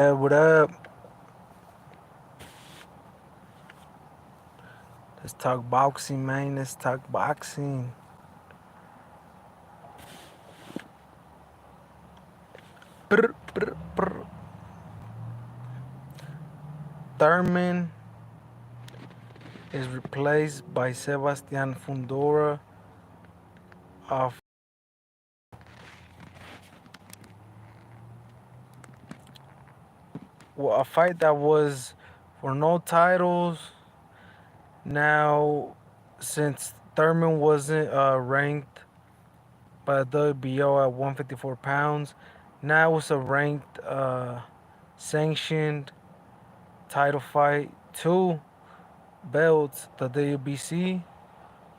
What up? Let's talk boxing, man. Let's talk boxing. Brr, brr, brr. Thurman is replaced by Sebastian Fundora of a fight that was for no titles. Now, since Thurman wasn't ranked by the WBO at 154 pounds, now it's a ranked, sanctioned title fight. Two belts, the WBC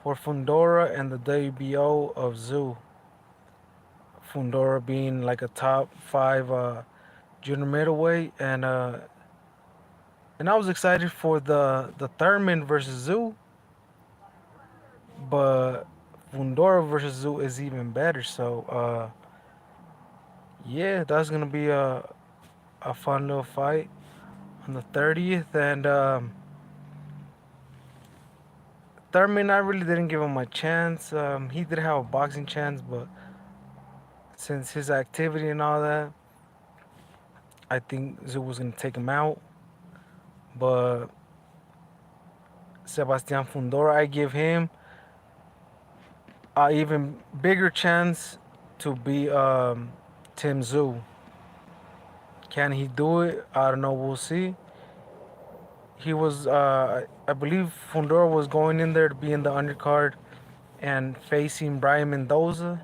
for Fundora and the WBO of Tszyu. Fundora being like a top five junior middleweight, and I was excited for the Thurman versus Tszyu, but Fundora versus Tszyu is even better. So yeah, that's gonna be a fun little fight on the 30th, and Thurman, I really didn't give him a chance. He did have a boxing chance, but since his activity and all that, I think Tszyu was gonna take him out. But Sebastian Fundora, I give him an even bigger chance to be Tim Tszyu. Can he do it? I don't know. We'll see. He was, I believe, Fundora was going in there to be in the undercard and facing Brian Mendoza,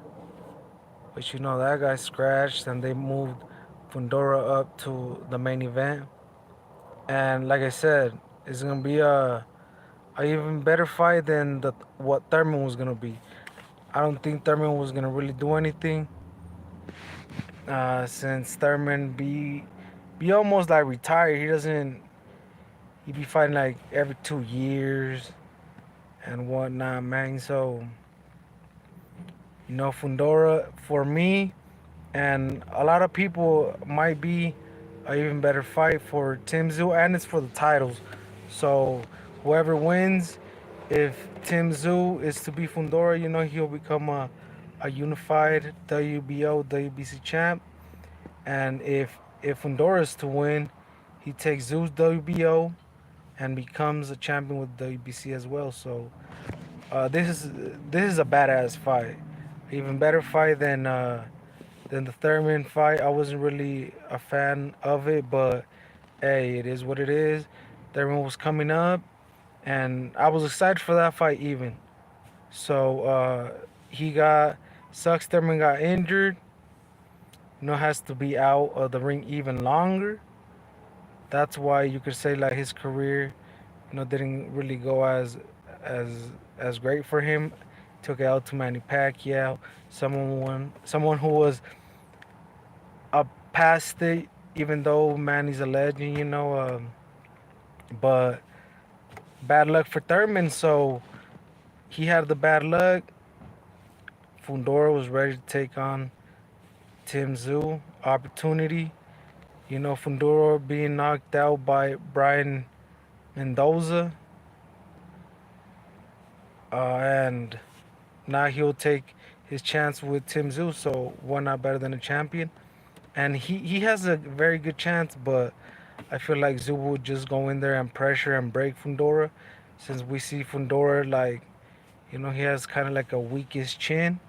but you know that guy scratched, and they moved Fundora up to the main event. And like I said, it's gonna be a even better fight than what Thurman was gonna be. I don't think Thurman was gonna really do anything, since Thurman be almost like retired. He be fighting like every 2 years and whatnot, man. So Fundora for me and a lot of people might be a even better fight for Tim Tszyu, and it's for the titles. So whoever wins, if Tim Tszyu is to be Fundora, he'll become a unified WBO WBC champ, and if Fundora is to win, he takes Tzયુ's WBO and becomes a champion with WBC as well. So this is a badass fight, even better fight than the Thurman fight. I wasn't really a fan of it, but hey, it is what it is. Thurman was coming up, and I was excited for that fight even. So he got sucks. Thurman got injured. Has to be out of the ring even longer. That's why you could say like his career, didn't really go as as great for him. Took it out to Manny Pacquiao, someone who was past it, even though Manny's a legend, but bad luck for Thurman. So he had the bad luck. Fundora was ready to take on Tim Tszyu. Opportunity. Fundora being knocked out by Brian Mendoza. And now he'll take his chance with Tim Tszyu. So one not better than a champion. And he has a very good chance, but I feel like Tszyu will just go in there and pressure and break Fundora, since we see Fundora like, he has kind of like a weakest chin.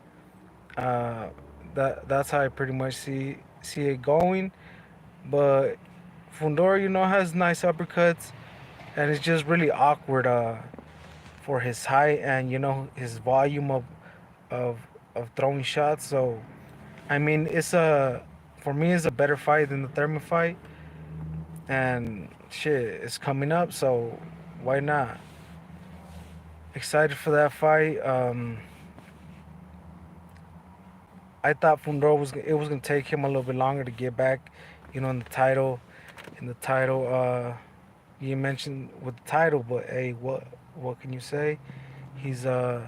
Uh, that's how I pretty much see it going. But Fundora, has nice uppercuts, and it's just really awkward for his height and his volume of of throwing shots. So I mean, for me it's a better fight than the Thurman fight, and shit, it's coming up, so why not? Excited for that fight. I thought Fundora was gonna take him a little bit longer to get back, in the title, in the title. You mentioned with the title, but hey, what can you say? He's uh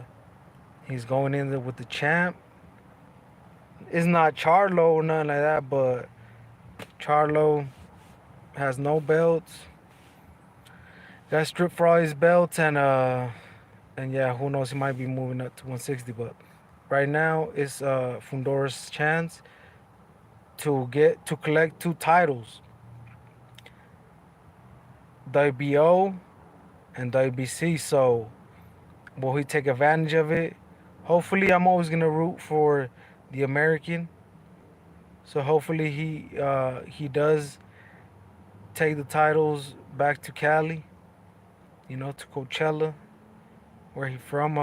he's going in there with the champ. It's not Charlo or nothing like that, but Charlo has no belts. Got stripped for all his belts, and yeah, who knows? He might be moving up to 160, but right now it's Fundora's chance to collect two titles, WBO and WBC. So will he take advantage of it? Hopefully, I'm always gonna root for the American. So hopefully he does take the titles back to Cali, to Coachella, where he from.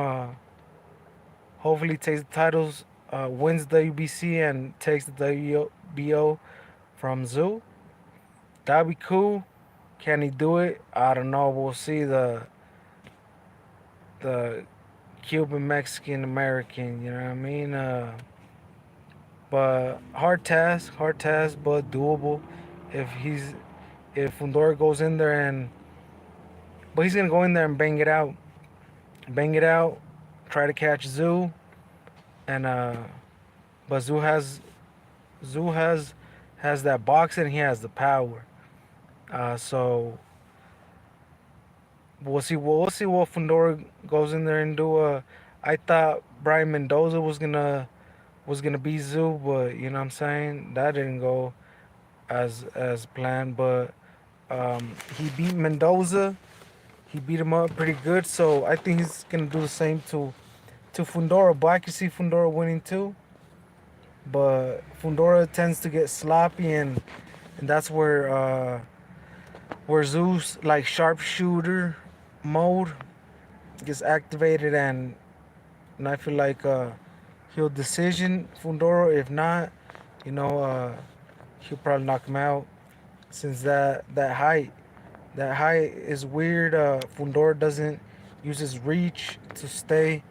Hopefully takes the titles, wins the WBC and takes the WBO from Zoo. That'd be cool. Can he do it? I don't know. We'll see the Cuban, Mexican, American. You know what I mean? But hard task, but doable. If he's if Fundora goes in there but he's gonna go in there and bang it out, try to catch Zoo, and but Zoo has that boxing. He has the power. So we'll see what Fundora goes in there and do. I thought Brian Mendoza was gonna be Zoo, but you know what I'm saying, that didn't go as planned. But he beat Mendoza. He beat him up pretty good. So I think he's gonna do the same to Fundora. But I can see Fundora winning too. But Fundora tends to get sloppy, and that's where Zeus like sharpshooter mode gets activated, and I feel like he'll decision Fundora. If not, you know, he'll probably knock him out since that height is weird. Fundora doesn't use his reach to stay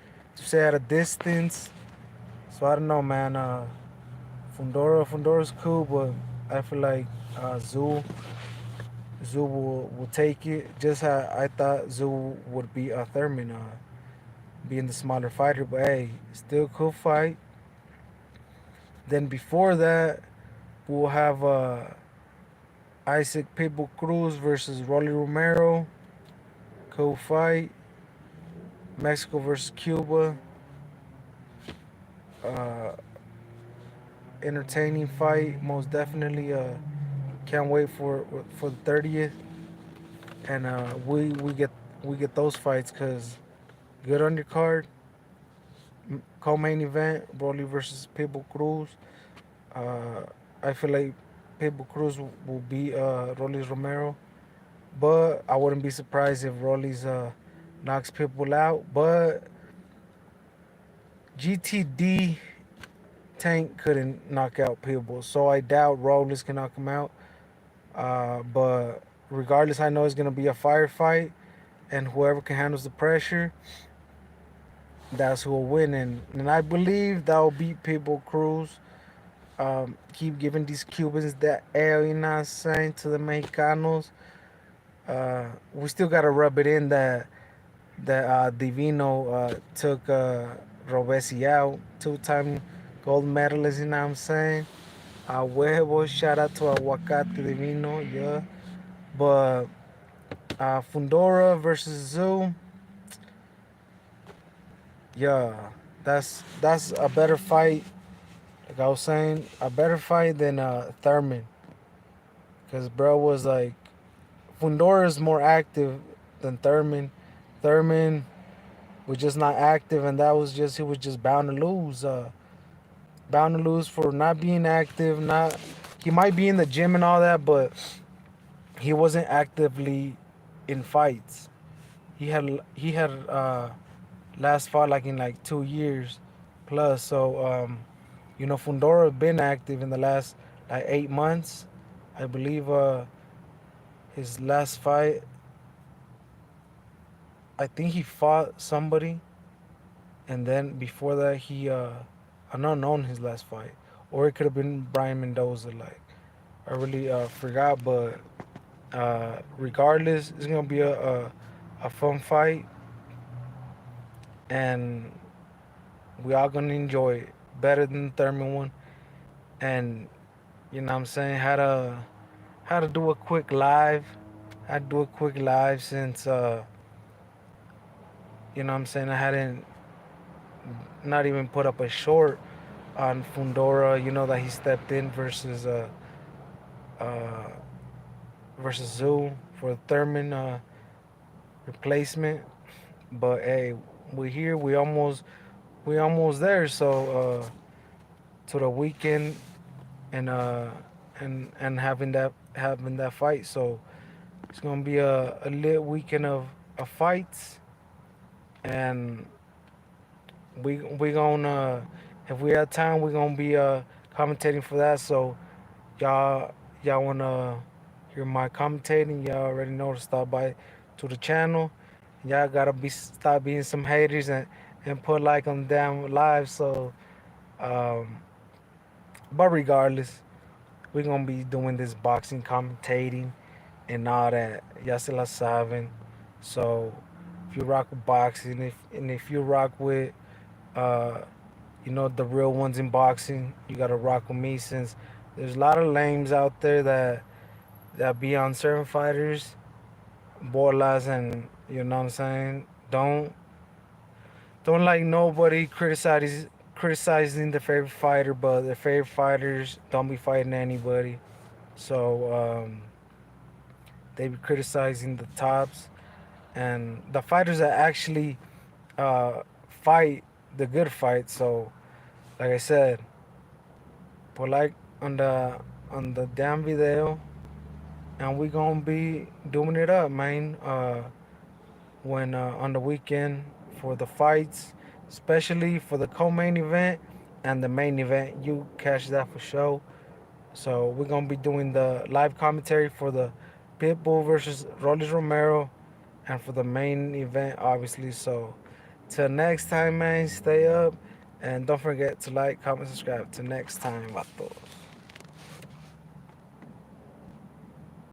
at a distance. So I don't know, man. Fundora's cool, but I feel like Zoo will take it. Just how I thought Zoo would be a Thurman, being the smaller fighter. But hey, still cool fight. Then before that, we'll have Isaac Pitbull Cruz versus Rolly Romero. Cool fight. Mexico versus Cuba. Uh, Entertaining fight, most definitely. Can't wait for the 30th, and we get those fights because good undercard, co-main event, Broly versus Pitbull Cruz. I feel like Pitbull Cruz will beat Rolly Romero, but I wouldn't be surprised if Rolly's knocks Pitbull out. But GTD Tank couldn't knock out Pitbull, so I doubt Rolly's can knock him out. But regardless, I know it's gonna be a firefight, and whoever can handle the pressure, that's who will win. And I believe that will beat Pitbull Cruz. Keep giving these Cubans that L, you know what I'm saying, to the Mexicanos. We still gotta rub it in that Divino took Robesi out, two-time gold medalist, you know what I'm saying? Huevo, shout out to Aguacate Divino, yeah. But Fundora versus Zoo, yeah, that's a better fight. Like I was saying, a better fight than Thurman, because bro was like Fundora is more active than Thurman. Thurman was just not active, and that was just he was just bound to lose. Bound to lose for not being active. Not he might be in the gym and all that, but he wasn't actively in fights. He had last fought like in like 2 years plus. So Fundora been active in the last like 8 months. I believe his last fight. I think he fought somebody, and then before that I'm not known his last fight, or it could have been Brian Mendoza. Like I really forgot, but regardless, it's gonna be a fun fight, and we all gonna enjoy it better than the Thurman one. And you know what I'm saying, had to do a quick live. Had to do a quick live since you know what I'm saying, I hadn't not even put up a short on Fundora. You know that he stepped in uh versus Zoo for Thurman replacement. But hey, we're here. We almost there. So to the weekend and and having that fight. So it's gonna be a lit weekend of fights, and we gonna if we have time we gonna be commentating for that. So y'all wanna hear my commentating? Y'all already know to stop by to the channel. Y'all gotta be stop being some haters and put like on damn live. So um, but regardless, we're gonna be doing this boxing commentating and all that. Y'all still are saben. So if you rock with boxing, if you rock with uh, you know the real ones in boxing, you gotta rock with me since there's a lot of lames out there that be on certain fighters, bolas, and you know what I'm saying. Don't like nobody criticizing the favorite fighter, but the favorite fighters don't be fighting anybody. So they be criticizing the tops and the fighters that actually uh, fight the good fight. So like I said, put like on the damn video, and we gonna be doing it up, man. When on the weekend for the fights, especially for the co-main event and the main event, you catch that for sure. So we're gonna be doing the live commentary for the Pitbull versus Rolis Romero, and for the main event, obviously. So till next time, man, stay up, and don't forget to like, comment, subscribe. Till next time, vatos.